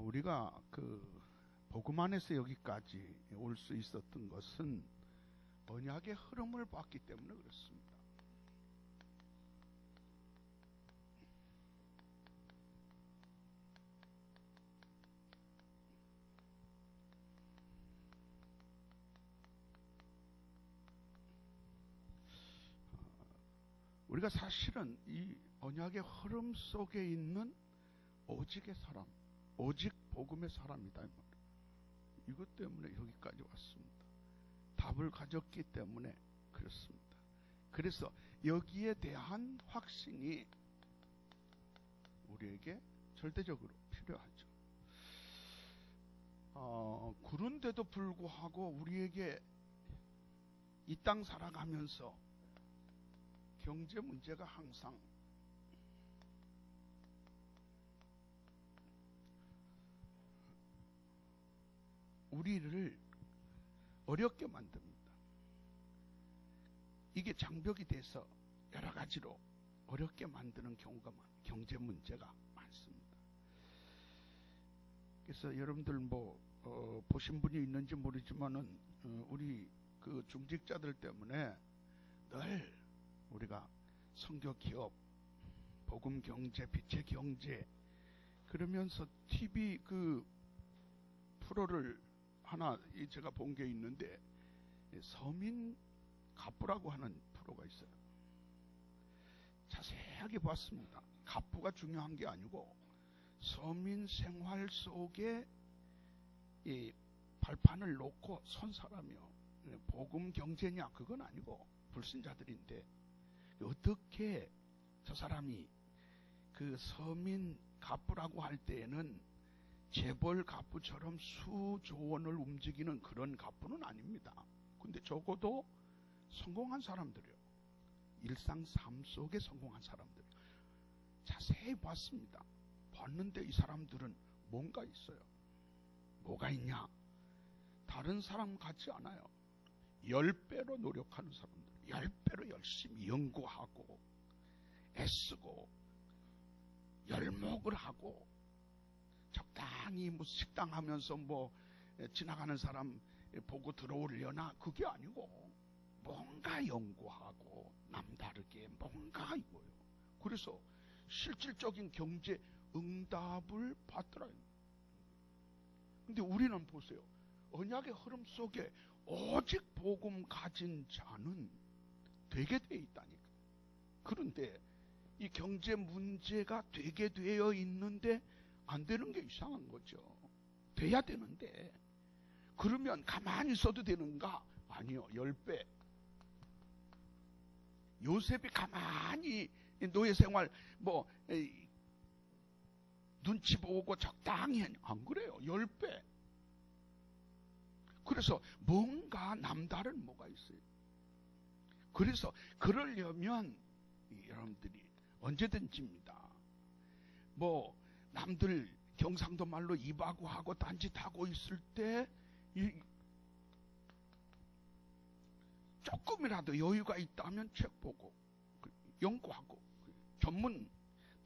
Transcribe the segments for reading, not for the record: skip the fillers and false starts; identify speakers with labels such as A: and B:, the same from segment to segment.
A: 우리가 그 복음 안에서 여기까지 올 수 있었던 것은 언약의 흐름을 봤기 때문에 그렇습니다. 우리가 사실은 이 언약의 흐름 속에 있는 오직의 사람, 오직 복음의 사람이다. 이것 때문에 여기까지 왔습니다. 답을 가졌기 때문에 그렇습니다. 그래서 여기에 대한 확신이 우리에게 절대적으로 필요하죠. 그런데도 불구하고 우리에게 이 땅 살아가면서 경제 문제가 항상 우리를 어렵게 만듭니다. 이게 장벽이 돼서 여러 가지로 어렵게 만드는 경우가 경제 문제가 많습니다. 그래서 여러분들 보신 분이 있는지 모르지만은 우리 그 중직자들 때문에 늘 우리가 선교 기업, 복음 경제, 빛의 경제 그러면서 TV 그 프로를 하나 제가 본 게 있는데 서민 갑부라고 하는 프로가 있어요. 자세하게 봤습니다. 갑부가 중요한 게 아니고 서민 생활 속에 이 발판을 놓고 선 사람이요. 복음 경제냐 그건 아니고 불신자들인데 어떻게 저 사람이 그 서민 갑부라고 할 때에는 재벌 갑부처럼 수조 원을 움직이는 그런 갑부는 아닙니다. 근데 적어도 성공한 사람들이요. 일상 삶 속에 성공한 사람들. 자세히 봤습니다. 봤는데 이 사람들은 뭔가 있어요. 뭐가 있냐? 다른 사람 같지 않아요. 10배로 노력하는 사람들. 10배로 열심히 연구하고 애쓰고 열목을 하고 적당히 식당 하면서 지나가는 사람 보고 들어오려나 그게 아니고 뭔가 연구하고 남다르게 뭔가 이거예요. 그래서 실질적인 경제 응답을 받더라요. 근데 우리는 보세요. 언약의 흐름 속에 오직 복음 가진 자는 되게 돼 있다니까. 그런데 이 경제 문제가 되게 되어 있는데 안 되는 게 이상한 거죠. 돼야 되는데 그러면 가만히 있어도 되는가? 아니요. 10배. 요셉이 가만히 노예생활 눈치 보고 적당히 안 그래요. 10배. 그래서 뭔가 남다른 뭐가 있어요. 그래서 그러려면 여러분들이 언제든지입니다. 남들 경상도 말로 입하고 하고 딴짓하고 있을 때 조금이라도 여유가 있다면 책 보고 연구하고 전문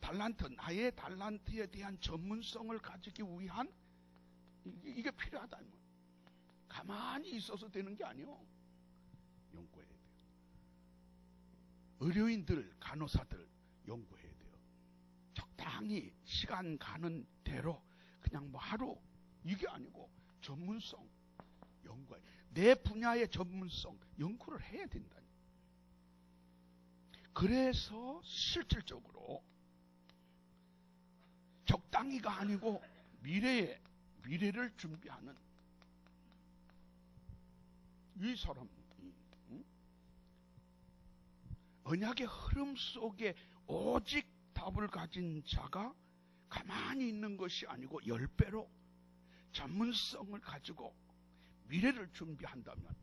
A: 달란트, 나의 달란트에 대한 전문성을 가지기 위한 이게 필요하다. 가만히 있어서 되는 게 아니요. 연구해야 돼요. 의료인들, 간호사들 연구해야 돼요. 적당히 시간 가는 대로 그냥 하루 이게 아니고 전문성 연구해. 내 분야의 전문성 연구를 해야 된다니. 그래서 실질적으로 적당히가 아니고 미래를 준비하는 이 사람, 언약의 흐름 속에 오직 답을 가진 자가 가만히 있는 것이 아니고 10배로 전문성을 가지고 미래를 준비한다면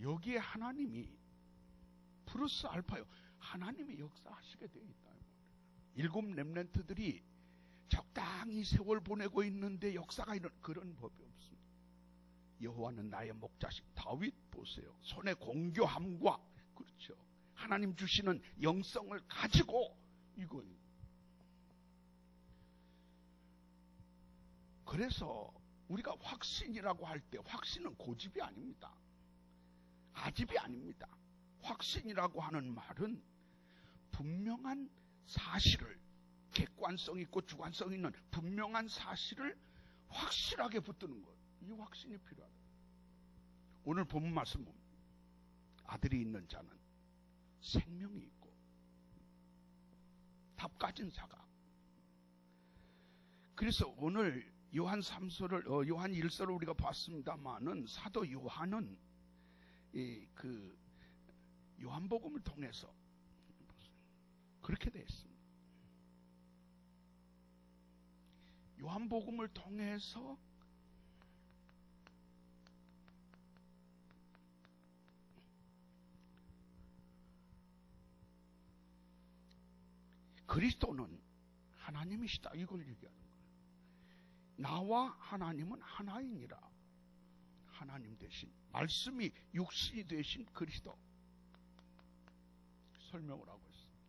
A: 여기에 하나님이 플러스 알파요. 하나님이 역사하시게 되어 있다. 7 렘넌트들이 적당히 세월 보내고 있는데 역사가 이런 그런 법이 없습니다. 여호와는 나의 목자신 다윗 보세요. 손에 공교함과 그렇죠. 하나님 주시는 영성을 가지고 이거 그래서 우리가 확신이라고 할 때 확신은 고집이 아닙니다. 아집이 아닙니다. 확신이라고 하는 말은 분명한 사실을, 객관성 있고 주관성 있는 분명한 사실을 확실하게 붙드는 것. 이 확신이 필요하다. 오늘 본문 말씀은 아들이 있는 자는 생명이 있고 답 가진 자가. 그래서 오늘 요한 3서를 요한 1서를 우리가 봤습니다만은 사도 요한은 그 요한복음을 통해서 그렇게 되어 있습니다. 요한복음을 통해서 그리스도는 하나님이시다, 이걸 얘기하는 거예요. 나와 하나님은 하나이니라. 하나님 대신 말씀이 육신이 되신 그리스도 설명을 하고 있습니다.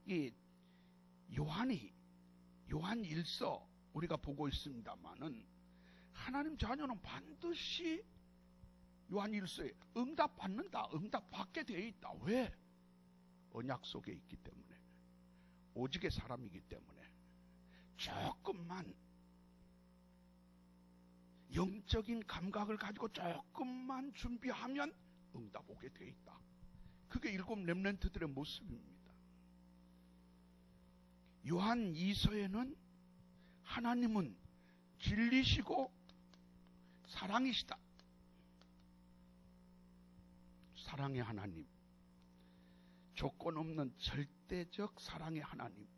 A: 이 요한 1서 우리가 보고 있습니다만은 하나님 자녀는 반드시 요한 1서에 응답받는다, 응답받게 되어 있다. 왜? 언약 속에 있기 때문에, 오직의 사람이기 때문에 조금만 영적인 감각을 가지고 조금만 준비하면 응답 오게 되어 있다. 그게 7 렘넌트들의 모습입니다. 요한 2서에는 하나님은 진리시고 사랑이시다. 사랑의 하나님, 조건 없는 절대적 사랑의 하나님,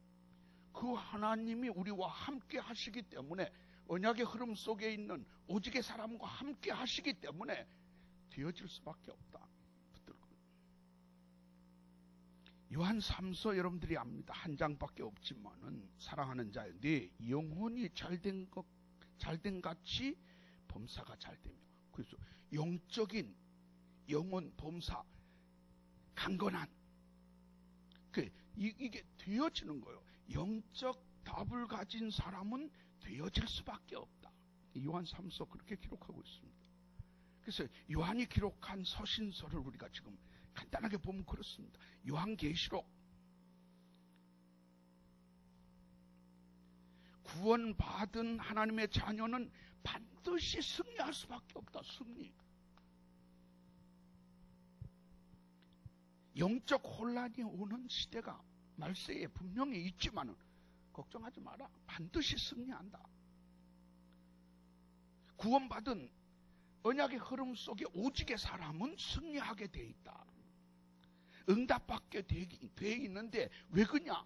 A: 그 하나님이 우리와 함께 하시기 때문에, 언약의 흐름 속에 있는 오직의 사람과 함께 하시기 때문에 되어질 수밖에 없다. 요한 3서 여러분들이 압니다. 한 장밖에 없지만은 사랑하는 자여, 네 영혼이 잘된 같이 범사가 잘되며. 그래서 영적인 영혼 범사, 강건한, 이게 되어지는 거예요. 영적 답을 가진 사람은 되어질 수밖에 없다. 요한 3서 그렇게 기록하고 있습니다. 그래서 요한이 기록한 서신서를 우리가 지금 간단하게 보면 그렇습니다. 요한계시록, 구원받은 하나님의 자녀는 반드시 승리할 수밖에 없다. 승리. 영적 혼란이 오는 시대가 말세에 분명히 있지만은 걱정하지 마라. 반드시 승리한다. 구원받은 언약의 흐름 속에 오직의 사람은 승리하게 돼 있다. 응답받게 돼 있는데 왜 그냐?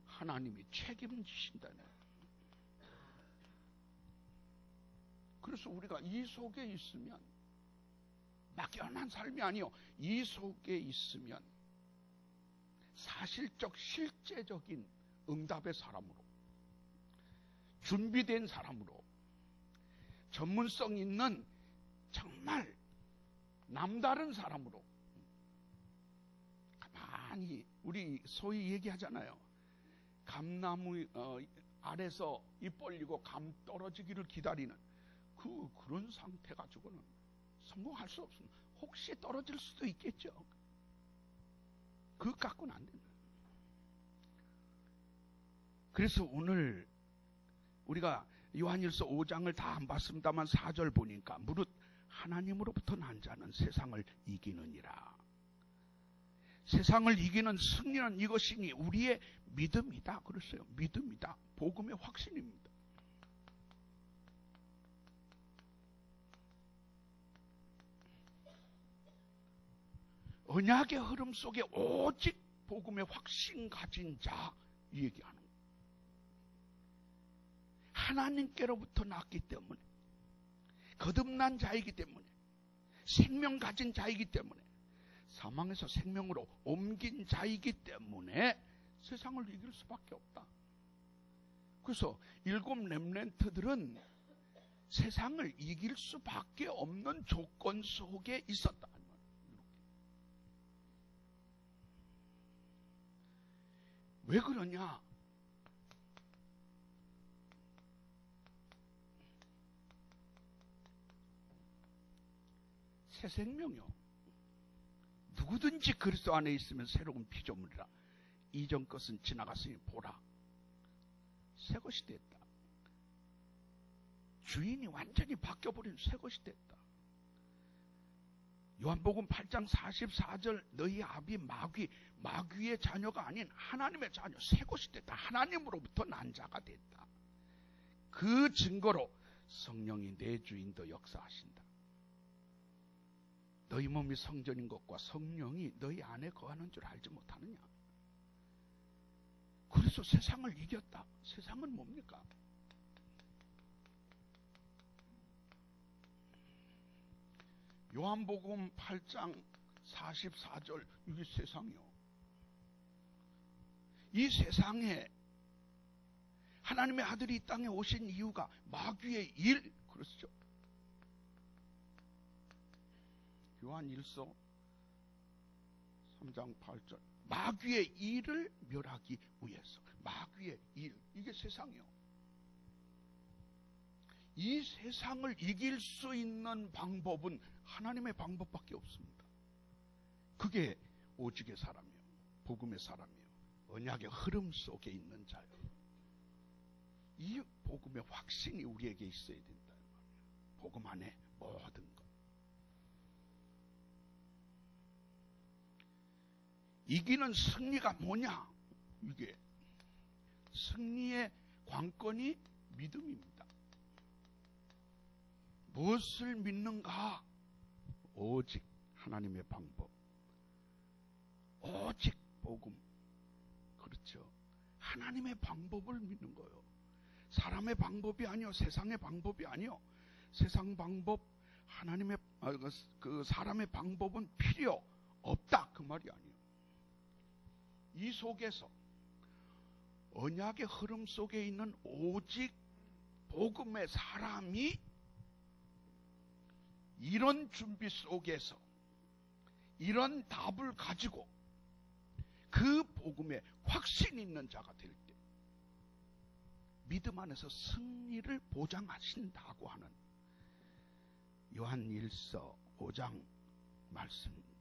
A: 하나님이 책임지신다네. 그래서 우리가 이 속에 있으면, 막연한 삶이 아니요, 이 속에 있으면 사실적 실제적인 응답의 사람으로, 준비된 사람으로, 전문성 있는 정말 남다른 사람으로, 가만히 우리 소위 얘기하잖아요. 감나무 아래서 입 벌리고 감 떨어지기를 기다리는 그런 상태 가지고는 성공할 수 없습니다. 혹시 떨어질 수도 있겠죠. 그것 갖고는 안 된다. 그래서 오늘 우리가 요한일서 5장을 다 안 봤습니다만 4절 보니까 무릇 하나님으로부터 난 자는 세상을 이기느니라. 세상을 이기는 승리는 이것이니 우리의 믿음이다. 그랬어요. 믿음이다. 복음의 확신입니다. 언약의 흐름 속에 오직 복음의 확신 가진 자, 이 얘기하는 거예요. 하나님께로부터 났기 때문에, 거듭난 자이기 때문에, 생명 가진 자이기 때문에, 사망에서 생명으로 옮긴 자이기 때문에 세상을 이길 수밖에 없다. 그래서 7 렘넌트들은 세상을 이길 수밖에 없는 조건 속에 있었다. 왜 그러냐? 새 생명이요. 누구든지 그리스도 안에 있으면 새로운 피조물이라. 이전 것은 지나갔으니 보라, 새 것이 됐다. 주인이 완전히 바뀌어버린 새 것이 됐다. 요한복음 8장 44절 너희 아비 마귀의 자녀가 아닌 하나님의 자녀, 새 것이 됐다. 하나님으로부터 난 자가 됐다. 그 증거로 성령이 내 주인도 역사하신다. 너희 몸이 성전인 것과 성령이 너희 안에 거하는 줄 알지 못하느냐. 그래서 세상을 이겼다. 세상은 뭡니까? 요한복음 8장 44절, 이게 세상이요. 이 세상에 하나님의 아들이 이 땅에 오신 이유가 마귀의 일, 그렇죠? 요한 1서 3장 8절, 마귀의 일을 멸하기 위해서. 마귀의 일, 이게 세상이요. 이 세상을 이길 수 있는 방법은 하나님의 방법밖에 없습니다. 그게 오직의 사람이요, 복음의 사람이요, 언약의 흐름 속에 있는 자요. 이 복음의 확신이 우리에게 있어야 된다. 복음 안에 모든 것. 이기는 승리가 뭐냐? 이게 승리의 관건이 믿음입니다. 무엇을 믿는가? 오직 하나님의 방법, 오직 복음. 그렇죠. 하나님의 방법을 믿는 거예요. 사람의 방법이 아니요, 세상의 방법이 아니요. 세상 방법, 하나님의 그 사람의 방법은 필요 없다, 그 말이 아니에요. 이 속에서 언약의 흐름 속에 있는 오직 복음의 사람이 이런 준비 속에서 이런 답을 가지고 그 복음에 확신 있는 자가 될 때 믿음 안에서 승리를 보장하신다고 하는 요한 1서 5장 말씀입니다.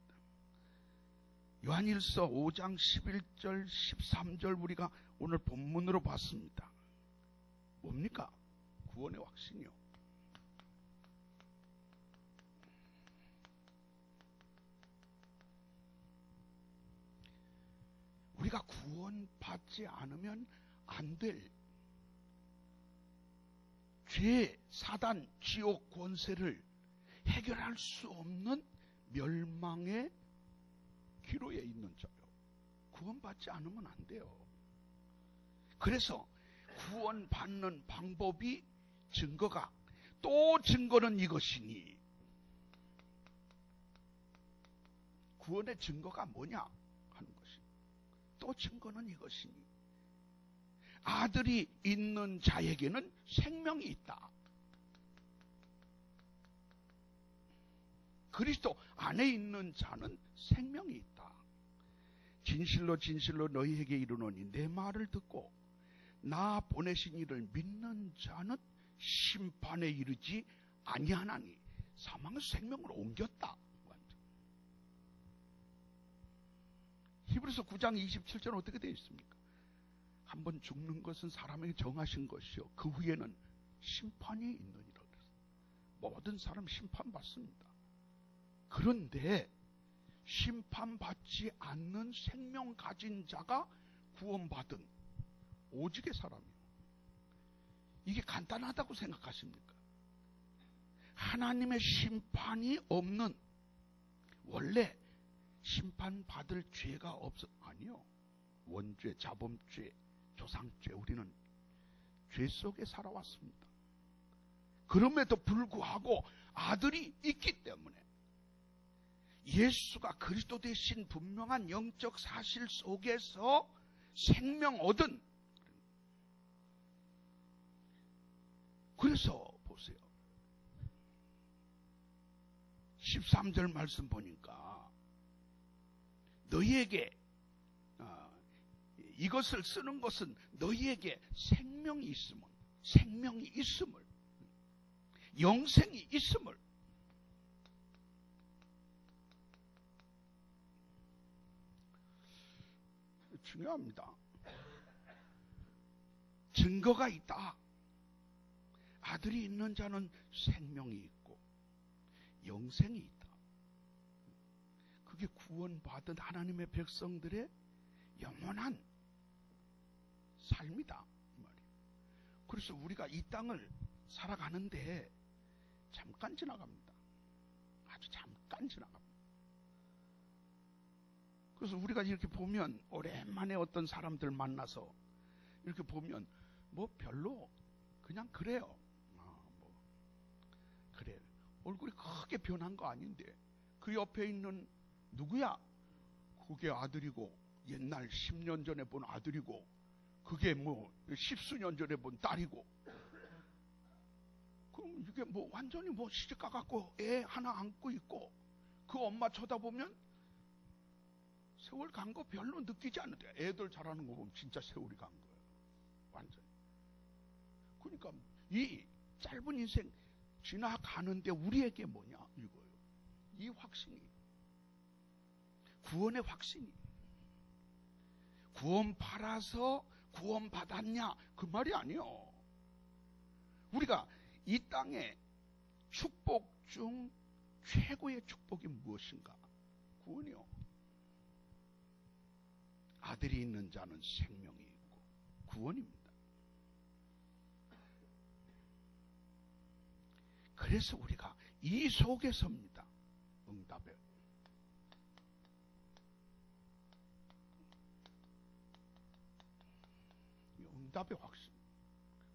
A: 요한 1서 5장 11절 13절 우리가 오늘 본문으로 봤습니다. 뭡니까? 구원의 확신이요. 우리가 구원받지 않으면 안 될 죄, 사단, 지옥 권세를 해결할 수 없는 멸망의 기로에 있는 자요. 구원받지 않으면 안 돼요. 그래서 구원받는 방법이 증거가, 또 증거는 이것이니, 구원의 증거가 뭐냐 하는 것이, 또 증거는 이것이니, 아들이 있는 자에게는 생명이 있다. 그리스도 안에 있는 자는 생명이 있다. 진실로 진실로 너희에게 이르노니 내 말을 듣고 나 보내신 이를 믿는 자는 심판에 이르지 아니하나니 사망에서 생명으로 옮겼다. 히브리서 9장 27절은 어떻게 되어 있습니까? 한번 죽는 것은 사람에게 정하신 것이요 그 후에는 심판이 있느니라. 모든 사람 심판받습니다. 그런데 심판받지 않는 생명 가진 자가 구원받은 오직의 사람이에요. 이게 간단하다고 생각하십니까? 하나님의 심판이 없는, 원래 심판받을 죄가 없어. 아니요. 원죄, 자범죄, 조상죄, 우리는 죄 속에 살아왔습니다. 그럼에도 불구하고 아들이 있기 때문에 예수가 그리스도 되신 분명한 영적 사실 속에서 생명 얻은. 그래서 보세요. 13절 말씀 보니까 너희에게 이것을 쓰는 것은 너희에게 생명이 있음을, 영생이 있음을, 중요합니다. 증거가 있다. 아들이 있는 자는 생명이 있고 영생이 있다. 그게 구원받은 하나님의 백성들의 영원한 삶이다. 그래서 우리가 이 땅을 살아가는데 잠깐 지나갑니다. 아주 잠깐 지나갑니다. 그래서 우리가 이렇게 보면 오랜만에 어떤 사람들 만나서 이렇게 보면 뭐 별로 그냥 그래요. 그래. 얼굴이 크게 변한 거 아닌데 그 옆에 있는 누구야? 그게 아들이고 옛날 10년 전에 본 아들이고 그게 뭐 10수년 전에 본 딸이고 그럼 이게 뭐 완전히 뭐 시집가 갖고 애 하나 안고 있고 그 엄마 쳐다보면 세월 간 거 별로 느끼지 않는데 애들 자라는 거 보면 진짜 세월이 간 거예요. 완전히. 그러니까 이 짧은 인생 지나가는데 우리에게 뭐냐 이거예요. 이 확신이 구원의 확신이 구원 팔아서 구원 받았냐 그 말이 아니요. 우리가 이 땅의 축복 중 최고의 축복이 무엇인가? 구원이요. 아들이 있는 자는 생명이 있고 구원입니다. 그래서 우리가 이 속에서입니다. 응답에. 응답의 확신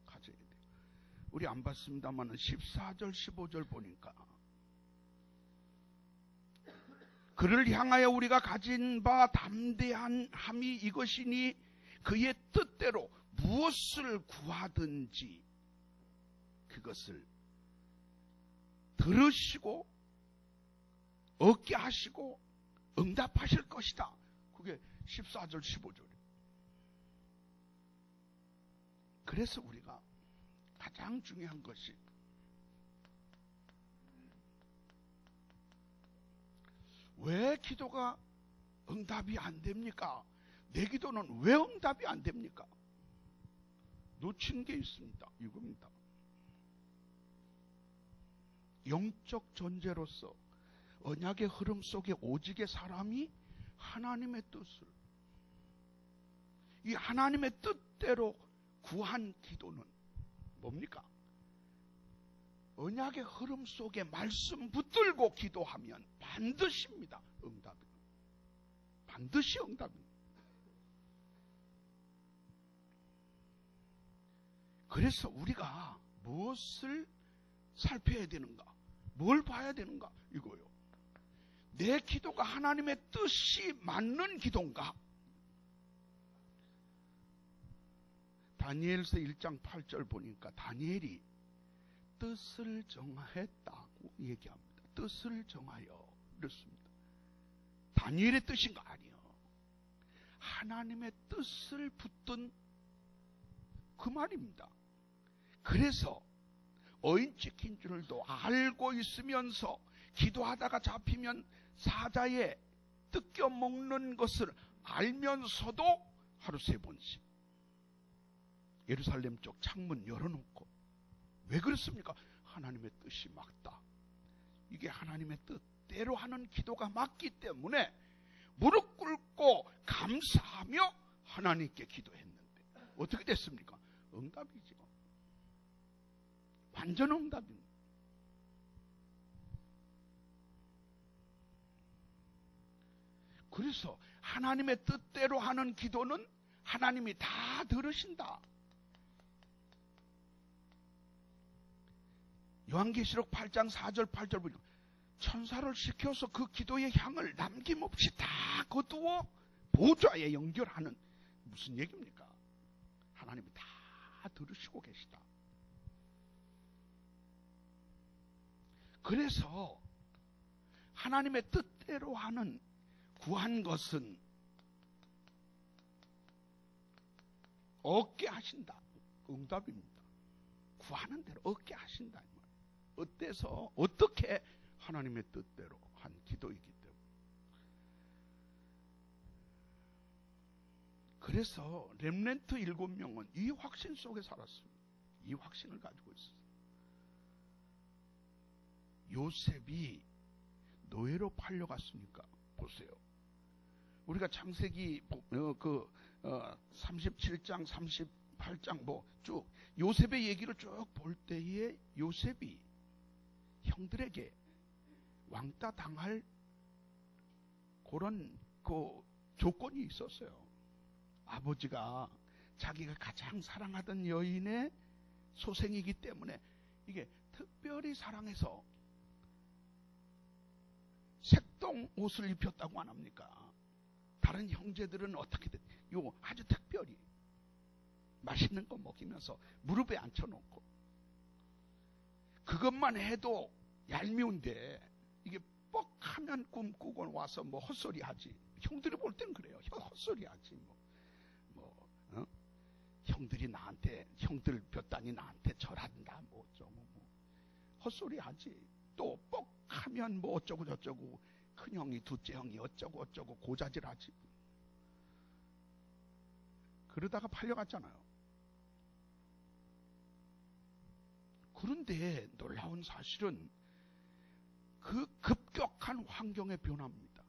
A: 가져야 돼요. 우리 안 봤습니다만 14절 15절 보니까 그를 향하여 우리가 가진 바 담대한 함이 이것이니 그의 뜻대로 무엇을 구하든지 그것을 들으시고 얻게 하시고 응답하실 것이다. 그게 14절 15절이에요. 그래서 우리가 가장 중요한 것이 왜 기도가 응답이 안 됩니까? 내 기도는 왜 응답이 안 됩니까? 놓친 게 있습니다. 이겁니다. 영적 존재로서 언약의 흐름 속에 오직의 사람이 하나님의 뜻을 이 하나님의 뜻대로 구한 기도는 뭡니까? 언약의 흐름 속에 말씀 붙들고 기도하면 반드시입니다. 응답이. 반드시 응답입니다. 그래서 우리가 무엇을 살펴야 되는가? 뭘 봐야 되는가? 이거요. 내 기도가 하나님의 뜻이 맞는 기도인가? 다니엘서 1장 8절 보니까 다니엘이 뜻을 정했다고 얘기합니다. 뜻을 정하여 그렇습니다. 다니엘의 뜻인가? 아니요. 하나님의 뜻을 붙든 그 말입니다. 그래서 어인 찍힌 줄도 알고 있으면서 기도하다가 잡히면 사자에 뜯겨 먹는 것을 알면서도 하루 3번씩 예루살렘 쪽 창문 열어놓고 왜 그렇습니까? 하나님의 뜻이 맞다. 이게 하나님의 뜻대로 하는 기도가 맞기 때문에 무릎 꿇고 감사하며 하나님께 기도했는데 어떻게 됐습니까? 응답이죠. 완전 응답입니다. 그래서 하나님의 뜻대로 하는 기도는 하나님이 다 들으신다. 요한계시록 8장 4절 8절 보니까 천사를 시켜서 그 기도의 향을 남김없이 다 거두어 보좌에 연결하는 무슨 얘기입니까? 하나님이 다 들으시고 계시다. 그래서 하나님의 뜻대로 하는 구한 것은 얻게 하신다. 응답입니다. 구하는 대로 얻게 하신다. 어때서 어떻게 하나님의 뜻대로 한 기도이기 때문에 그래서 렘넌트 7명은 이 확신 속에 살았습니다. 이 확신을 가지고 있어요. 요셉이 노예로 팔려갔으니까 보세요. 우리가 창세기 37장 38장 뭐 쭉 요셉의 얘기를 쭉 볼 때에 요셉이 형들에게 왕따 당할 그런 조건이 있었어요. 아버지가 자기가 가장 사랑하던 여인의 소생이기 때문에 이게 특별히 사랑해서 색동 옷을 입혔다고 안 합니까? 다른 형제들은 어떻게든 아주 특별히 맛있는 거 먹이면서 무릎에 앉혀놓고 그것만 해도 얄미운데 이게 뻑하면 꿈꾸고 와서 뭐 헛소리 하지. 형들이 볼 때는 그래요. 헛소리 하지. 형들이 나한테 형들 볕단이 나한테 절한다 뭐 어쩌고 헛소리 하지. 또 뻑하면 뭐 어쩌고 저쩌고 큰형이 둘째 형이 어쩌고 고자질하지. 그러다가 팔려갔잖아요. 그런데 놀라운 사실은 그 급격한 환경의 변화입니다.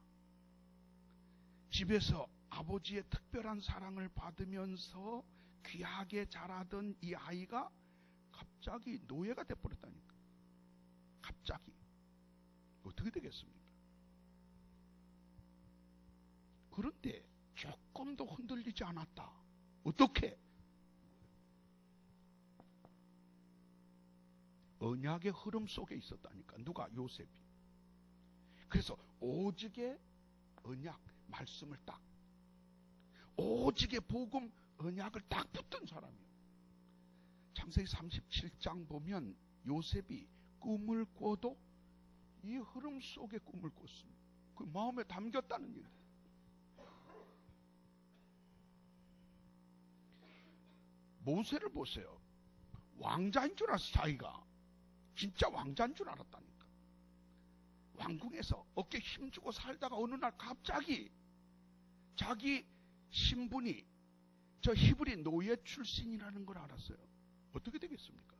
A: 집에서 아버지의 특별한 사랑을 받으면서 귀하게 자라던 이 아이가 갑자기 노예가 돼버렸다니까. 갑자기. 어떻게 되겠습니까? 그런데 조금도 흔들리지 않았다. 어떻게? 언약의 흐름 속에 있었다니까. 누가? 요셉이. 그래서 오직의 언약 말씀을 딱, 오직의 복음 언약을 딱 붙든 사람이에요. 창세기 37장 보면 요셉이 꿈을 꿔도 이 흐름 속에 꿈을 꿨습니다. 그 마음에 담겼다는 얘기예요. 모세를 보세요. 왕자인 줄 알았어. 자기가 진짜 왕자인 줄 알았다니까. 왕궁에서 어깨 힘주고 살다가 어느 날 갑자기 자기 신분이 저 히브리 노예 출신이라는 걸 알았어요. 어떻게 되겠습니까?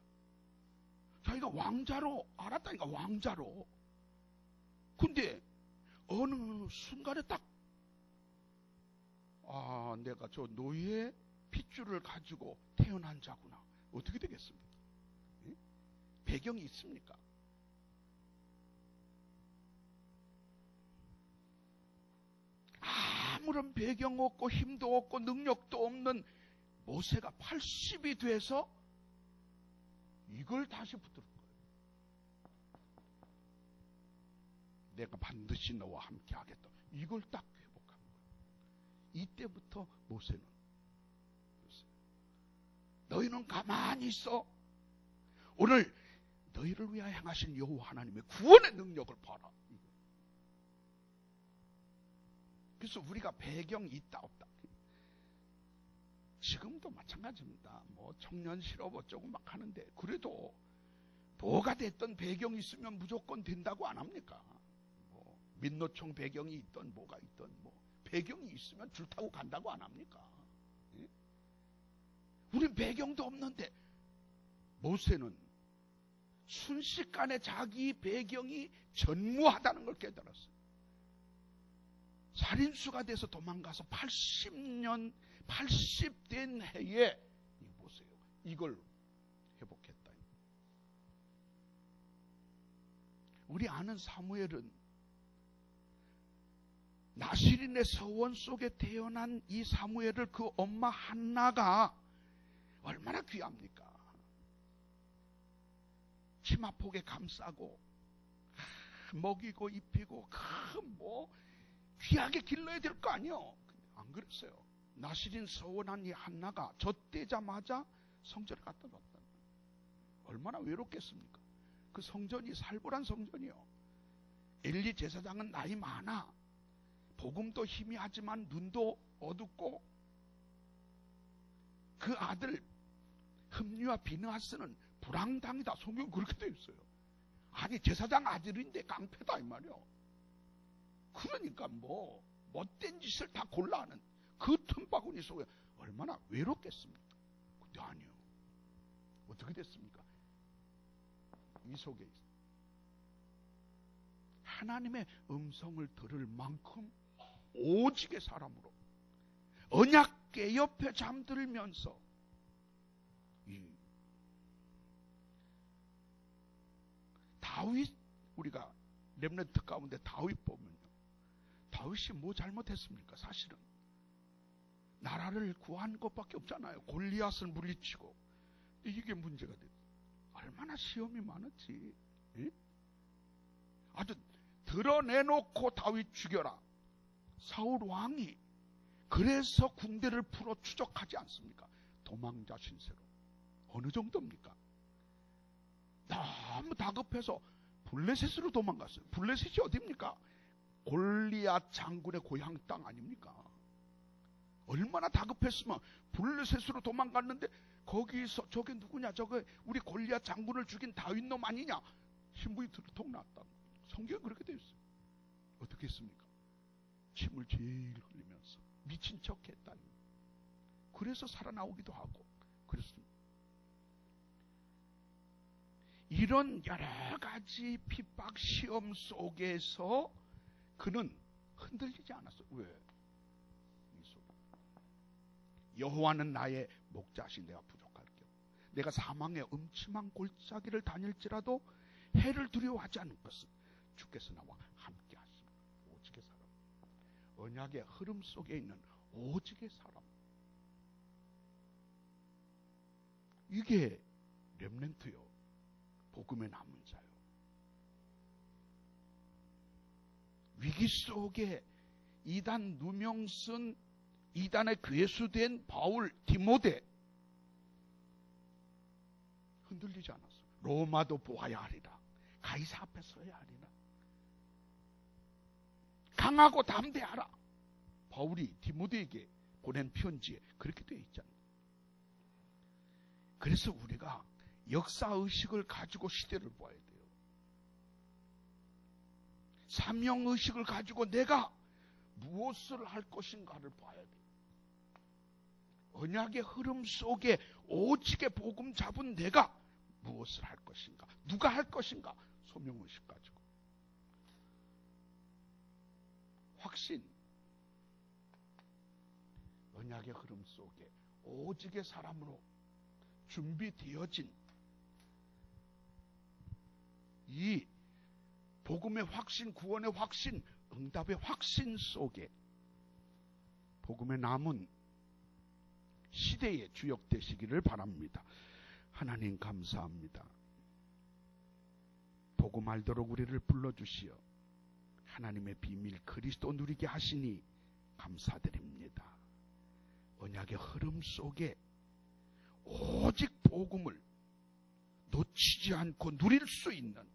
A: 자기가 왕자로 알았다니까. 왕자로. 근데 어느 순간에 딱 내가 저 노예 핏줄을 가지고 태어난 자구나. 어떻게 되겠습니까? 응? 배경이 있습니까? 아무런 배경 없고 힘도 없고 능력도 없는 모세가 80이 돼서 이걸 다시 붙들 거예요. 내가 반드시 너와 함께 하겠다. 이걸 딱 회복한 거예요. 이때부터 모세는 너희는 가만히 있어. 오늘 너희를 위하여 행하신 여호와 하나님의 구원의 능력을 봐라. 그래서 우리가 배경이 있다 없다. 지금도 마찬가지입니다. 뭐 청년 실업 어쩌고 막 하는데 그래도 뭐가 됐던 배경이 있으면 무조건 된다고 안 합니까? 뭐 민노총 배경이 있던 뭐가 있던 뭐 배경이 있으면 줄 타고 간다고 안 합니까? 예? 우리 배경도 없는데 모세는 순식간에 자기 배경이 전무하다는 걸 깨달았어요. 살인수가 돼서 도망가서 80된 해에 보세요. 이걸 회복했다. 우리 아는 사무엘은 나시린의 서원 속에 태어난 이 사무엘을 그 엄마 한나가 얼마나 귀합니까? 치마폭에 감싸고 먹이고 입히고 뭐 귀하게 길러야 될 거 아니요. 안 그랬어요. 나시린 서원한 이 한나가 젖대자마자 성전에 갖다 놨다. 얼마나 외롭겠습니까? 그 성전이 살벌한 성전이요. 엘리 제사장은 나이 많아. 복음도 희미하지만 눈도 어둡고 그 아들 흠니와 비느하스는 불황당이다. 성경 그렇게 되어 있어요. 아니 제사장 아들인데 깡패다 이 말이요. 그러니까 뭐 못된 짓을 다 골라하는 그 틈바구니 속에 얼마나 외롭겠습니까? 근데 아니요. 어떻게 됐습니까? 이 속에 하나님의 음성을 들을 만큼 오직의 사람으로 언약궤 옆에 잠들면서 다윗, 우리가 렘넌트 가운데 다윗 보면요, 다윗이 뭐 잘못했습니까? 사실은 나라를 구한 것밖에 없잖아요. 골리앗을 물리치고. 이게 문제가 됐어요. 얼마나 시험이 많았지. 예? 아주 드러내놓고 다윗 죽여라. 사울 왕이 그래서 군대를 풀어 추적하지 않습니까? 도망자 신세로. 어느 정도입니까? 너무 다급해서 블레셋으로 도망갔어요. 블레셋이 어디입니까? 골리앗 장군의 고향 땅 아닙니까? 얼마나 다급했으면 블레셋으로 도망갔는데 거기서 저게 누구냐, 저게 우리 골리앗 장군을 죽인 다윗놈 아니냐, 신문이 들통났다. 성경에 그렇게 되어 있어요. 어떻게 했습니까? 침을 제일 흘리면서 미친 척 했다니. 그래서 살아나오기도 하고 그렇습니다. 이런 여러 가지 핍박 시험 속에서 그는 흔들리지 않았어요. 왜? 여호와는 나의 목자신 내가 부족할 경우 내가 사망의 음침한 골짜기를 다닐지라도 해를 두려워하지 않을 것은 주께서 나와 함께 하십니다. 오직의 사람, 언약의 흐름 속에 있는 오직의 사람, 이게 렘넌트요, 복음의 남은 자요. 위기 속에 이단 누명 쓴 이단의 괴수된 바울, 디모데 흔들리지 않았어. 로마도 보아야 하리라. 가이사 앞에 서야 하리라. 강하고 담대하라. 바울이 디모데에게 보낸 편지에 그렇게 되어 있잖아요. 그래서 우리가 역사의식을 가지고 시대를 봐야 돼요. 사명의식을 가지고 내가 무엇을 할 것인가를 봐야 돼요. 언약의 흐름 속에 오직의 복음 잡은 내가 무엇을 할 것인가, 누가 할 것인가, 소명의식 가지고 확신, 언약의 흐름 속에 오직의 사람으로 준비되어진 이 복음의 확신, 구원의 확신, 응답의 확신 속에 복음의 남은 시대에 주역되시기를 바랍니다. 하나님 감사합니다. 복음 알도록 우리를 불러주시어 하나님의 비밀 그리스도 누리게 하시니 감사드립니다. 언약의 흐름 속에 오직 복음을 놓치지 않고 누릴 수 있는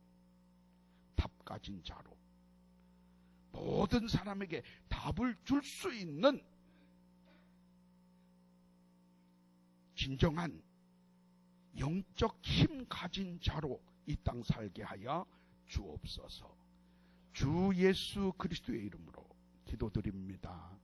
A: 답 가진 자로, 모든 사람에게 답을 줄 수 있는 진정한 영적 힘 가진 자로 이 땅 살게 하여 주옵소서. 주 예수 그리스도의 이름으로 기도드립니다.